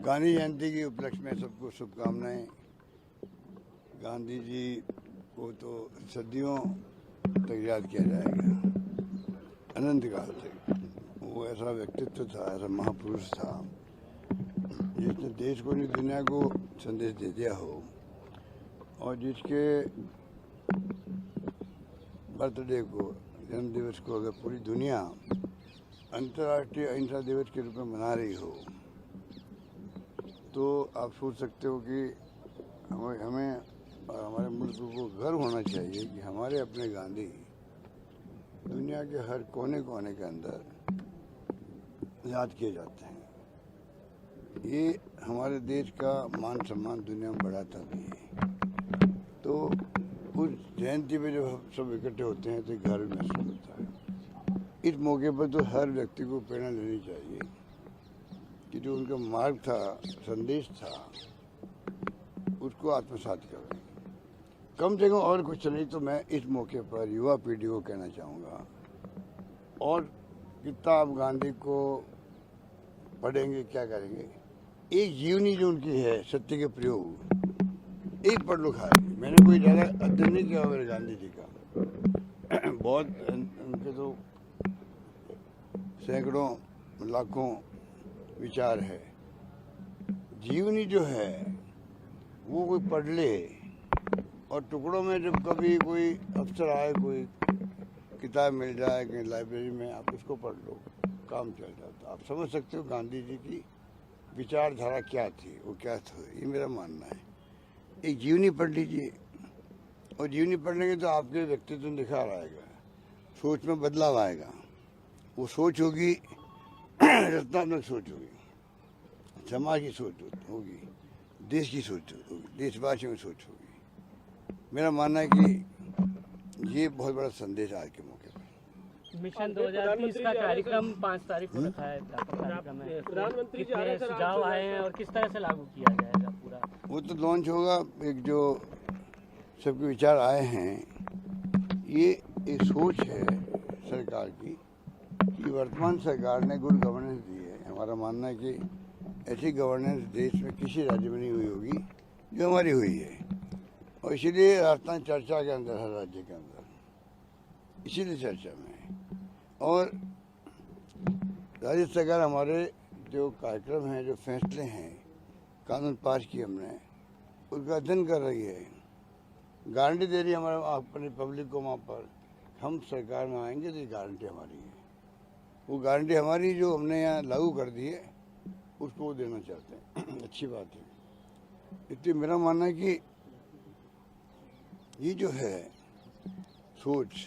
गांधी जयंती के उपलक्ष्य में सबको शुभकामनाएं। गांधी जी को तो सदियों तक याद किया जाएगा, अनंत काल तक। वो ऐसा व्यक्तित्व था, ऐसा महापुरुष था जिसने देश को नहीं दुनिया को संदेश दे दिया हो, और जिसके बर्थडे को, जन्म दिवस को अगर पूरी दुनिया अंतर्राष्ट्रीय अहिंसा दिवस के रूप में मना रही हो, तो आप सोच सकते हो कि हमें और हमारे मुल्क को गर्व होना चाहिए कि हमारे अपने गांधी दुनिया के हर कोने कोने के अंदर याद किए जाते हैं। ये हमारे देश का मान सम्मान दुनिया में बढ़ाता भी है। तो उस जयंती पे जब सब इकट्ठे होते हैं तो गर्व महसूस होता है। इस मौके पर तो हर व्यक्ति को प्रेरणा लेनी चाहिए कि जो उनका मार्ग था, संदेश था, उसको आत्मसात करें। कम से कम और कुछ नहीं तो मैं इस मौके पर युवा पीढ़ी को कहना चाहूँगा, और कितना आप गांधी को पढ़ेंगे क्या करेंगे, एक जीवनी जो उनकी है सत्य के प्रयोग, एक पढ़ लो खाली। मैंने कोई ज़्यादा अध्ययन नहीं किया मेरे गांधी जी का, बहुत उनके तो सैकड़ों लाखों विचार है। जीवनी जो है वो कोई पढ़ ले, और टुकड़ों में जब कभी कोई अवसर आए, कोई किताब मिल जाए कहीं लाइब्रेरी में, आप उसको पढ़ लो, काम चल जाता। आप समझ सकते हो गांधी जी की विचारधारा क्या थी, वो क्या था। ये मेरा मानना है। एक जीवनी पढ़ लीजिए, और जीवनी पढ़ने के तो आपके व्यक्तित्व में निखार आएगा, सोच में बदलाव आएगा। वो सोच होगी रचनात्मक सोच होगी, समाज की सोच होगी, देश की सोच होगी, देशवासियों की सोच होगी। मेरा मानना है कि ये बहुत बड़ा संदेश आज के मौके पर। मिशन 2030 का कार्यक्रम 5 तारीख को रखा है। कार्यक्रम है, प्रधानमंत्री कितने सुझाव आए हैं और किस तरह से लागू किया जाएगा पूरा? वो तो लॉन्च होगा। एक जो सबके विचार आए हैं, ये एक सोच है सरकार की कि वर्तमान सरकार ने गुड गवर्नेंस दी है। हमारा मानना है कि ऐसी गवर्नेंस देश में किसी राज्य में नहीं हुई होगी जो हमारी हुई है, और इसीलिए राजस्थान चर्चा के अंदर, हर राज्य के अंदर, इसीलिए चर्चा में है। और राज्य सरकार हमारे जो कार्यक्रम हैं, जो फैसले हैं, कानून पास किए हमने, उसका अध्ययन कर रही है, गारंटी दे रही है हमारे अपनी पब्लिक को। वहाँ पर हम सरकार में आएंगे तो ये गारंटी हमारी है। वो गारंटी हमारी जो हमने यहाँ लागू कर दी है, उसको वो देना चाहते हैं। अच्छी बात है। इसलिए मेरा मानना है कि ये जो है सोच,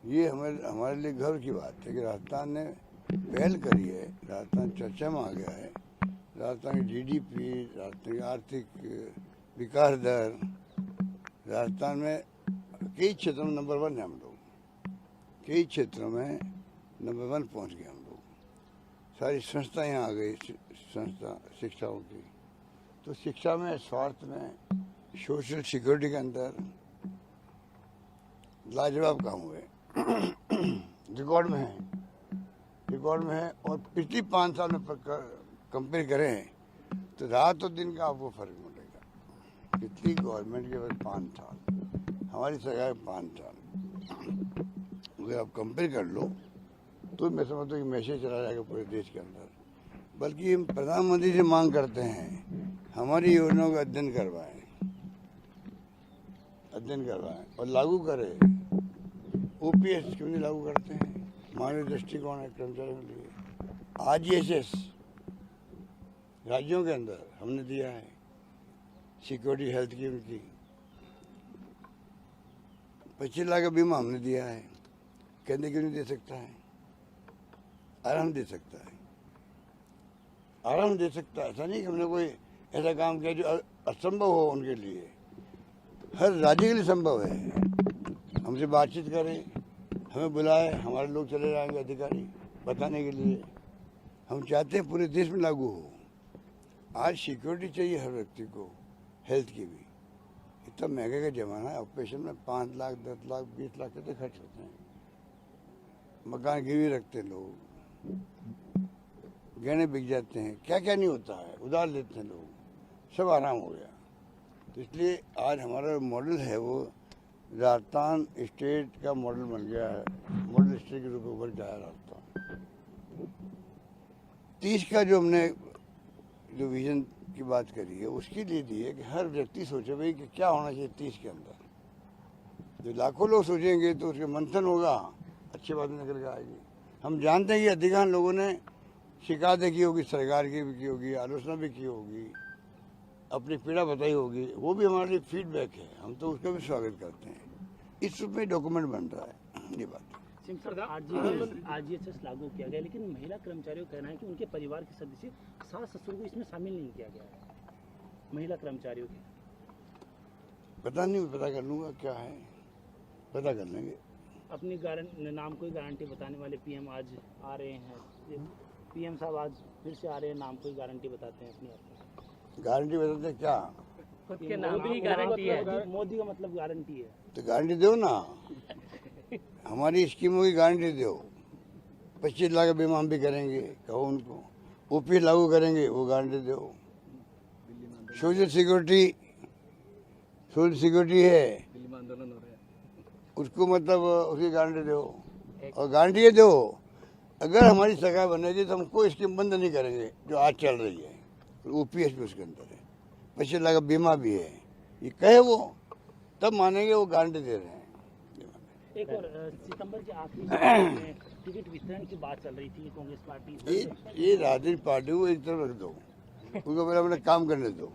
ये हमारे लिए गर्व की बात है कि राजस्थान ने पहल करी है, राजस्थान चर्चा में आ गया है। राजस्थान की जीडीपी, राजस्थान की आर्थिक विकास दर, राजस्थान में कई क्षेत्रों में नंबर 1 है हम लोग। कई क्षेत्रों में नंबर 1 पहुंच गए हम लोग। सारी संस्था यहाँ आ गई, संस्था शिक्षाओं की। तो शिक्षा में, स्वास्थ्य में, सोशल सिक्योरिटी के अंदर लाजवाब काम हुए। रिकॉर्ड में है, रिकॉर्ड में है। और पिछली 5 साल में कंपेयर करें तो रात और दिन का आपको फर्क मिलेगा। पिछली गवर्नमेंट के बाद 5 साल, हमारी सरकार 5 साल, अगर आप कंपेयर कर लो तो मैं समझता हूँ कि मैसेज चला जाएगा पूरे देश के अंदर। बल्कि हम प्रधानमंत्री से मांग करते हैं हमारी योजनाओं का अध्ययन करवाएं, और लागू करें। ओपीएस क्यों नहीं लागू करते हैं? मानवीय दृष्टिकोण है कर्मचारियों के लिए। आरजीएसएस राज्यों के अंदर हमने दिया है, सिक्योरिटी हेल्थ की उनकी 25 लाख का बीमा हमने दिया है। केंद्र क्यों नहीं दे सकता है? आराम दे सकता है, आराम दे सकता है। ऐसा नहीं कि हमने कोई ऐसा काम किया जो असंभव हो उनके लिए। हर राज्य के लिए संभव है। हमसे बातचीत करें, हमें बुलाए, हमारे लोग चले जाएंगे अधिकारी बताने के लिए। हम चाहते हैं पूरे देश में लागू हो। आज सिक्योरिटी चाहिए हर व्यक्ति को, हेल्थ की भी। इतना महंगे का जमाना है, ऑपरेशन में 5 लाख, 10 लाख, 20 लाख कितने खर्च होते हैं। मकान गिरवी रखते लोग, गहने बिक जाते हैं, क्या क्या नहीं होता है, उधार लेते हैं लोग, सब आराम हो गया। तो इसलिए आज हमारा मॉडल है वो राजस्थान स्टेट का मॉडल बन गया है, मॉडल स्टेट के रूप में उभर के आया राजस्थान। 30 का जो हमने जो विजन की बात करी है उसके लिए दी है कि हर व्यक्ति सोचे भाई कि क्या होना चाहिए 30 के अंदर। जो लाखों लोग सोचेंगे तो उसके मंथन होगा, अच्छी बात निकल के आएगी। हम जानते हैं कि अधिकांश लोगों ने शिकायतें की होगी, सरकार की भी की होगी, आलोचना भी की होगी, अपनी पीड़ा बताई होगी, वो भी हमारे लिए फीडबैक है, हम तो उसका भी स्वागत करते हैं। इस रूप में डॉक्यूमेंट बन रहा है ये बात। आरजीएचएस लागू किया गया, लेकिन महिला कर्मचारियों का कहना है कि उनके परिवार के सदस्य सास ससुर को इसमें शामिल नहीं किया गया है। महिला कर्मचारियों के पता नहीं, पता कर लूँगा क्या है, पता कर लेंगे। अपनी नाम को ही गारंटी बताने वाले पीएम आज आ रहे हैं। पीएम साहब आज फिर से आ रहे हैं, नाम को ही गारंटी बताते हैं अपनी आप। गारंटी बताते क्या? खुद के नाम की गारंटी है, मोदी का मतलब गारंटी है। तो गारंटी दो ना, हमारी स्कीमों की गारंटी दो। 25 लाख का बीमा हम भी करेंगे, कहो उनको। ओपी लागू करेंगे, वो गारंटी दो। सोशल सिक्योरिटी है, उसको मतलब उसकी गारंटी दो। और गारंटी ये दो, अगर हमारी सरकार बनेगी तो हम कोई स्कीम बंद नहीं करेंगे जो आज चल रही है। ओपीएस भी उसके अंदर है, 25 लाख का बीमा भी है, ये कहे वो तब मानेंगे, वो गारंटी दे रहे हैं। एक और सितंबर के आखिरी में टिकट वितरण की बात चल रही थी कांग्रेस पार्टी। ये राजनीतिक पार्टी को एक तरफ रख दो, उनको मेरा अपना काम करने दो।